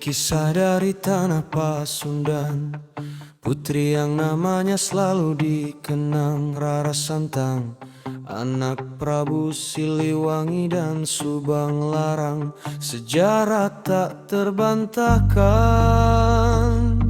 Kisah dari tanah Pasundan, putri yang namanya selalu dikenang, Rara Santang, anak Prabu Siliwangi dan Subang Larang. Sejarah tak terbantahkan.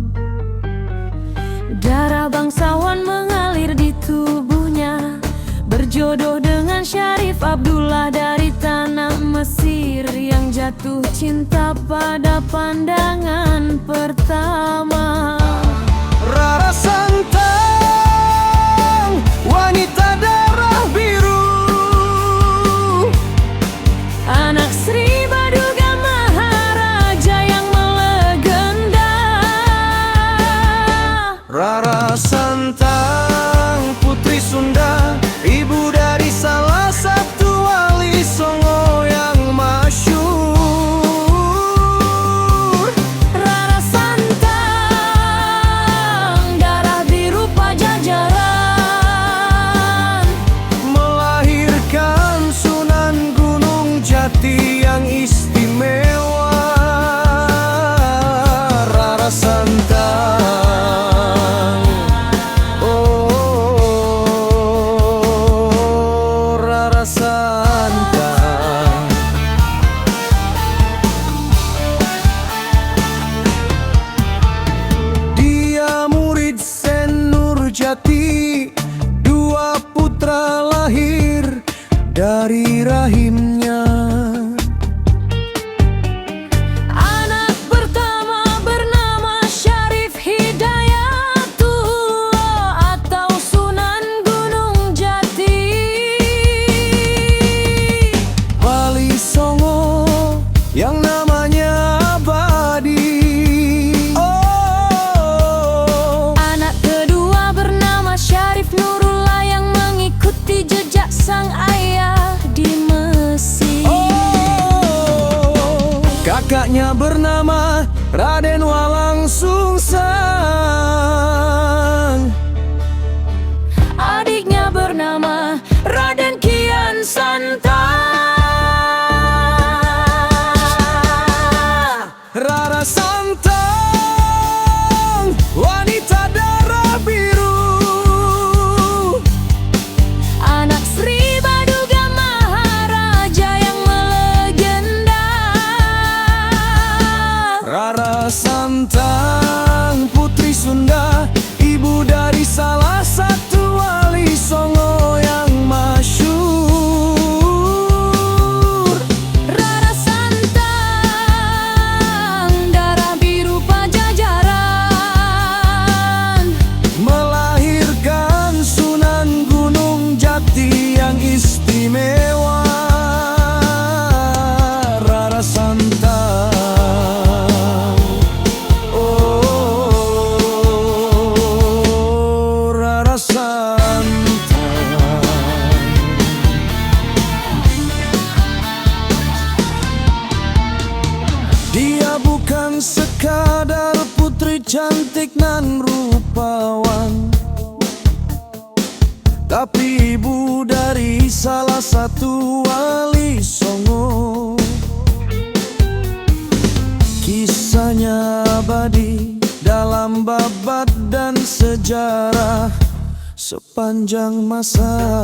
Darah bangsawan mengalir di tubuhnya, berjodoh dengan Syarif Abdullah dari tanah Mesir, yang jatuh cinta pada pandangan pertama. Rara Santang, wanita darah biru, anak Sri Baduga Maharaja yang melegenda. Rara Santang, putri Sunda, ibu dari salah satu wali Songo yang masyhur. Rara Santang, darah biru Pajajaran, melahirkan Sunan Gunung Jati yang istimewa. Rara Santang, oh Rara Santang. Dia murid Sen Nurjati, dua putra lahir dari rahimnya. anak pertama bernama Syarif Hidayatullah atau Sunan Gunung Jati. Wali Songo yang namanya abadi. Oh, Anak kedua bernama Syarif Nurullah yang mengikuti jejak sang ayah di Mesir. oh, kakaknya bernama Raden Walang Sungsang. Adiknya bernama Raden Kian Santang. Rara Santang, wanita darah biru, Anak Sri Baduga Maharaja yang melegenda. Rara Santang, putri Sunda, ibu dari salah satu wali Songo yang masyhur. Rara Santang, darah biru Pajajaran, Melahirkan Sunan Gunung Jati yang istimewa. Rara Santang, oh Rara Santang. Dia bukan sekadar putri cantik nan rupawan, tapi ibu dari salah satu wali Songo. Kisahnya abadi dalam babat dan sejarah sepanjang masa.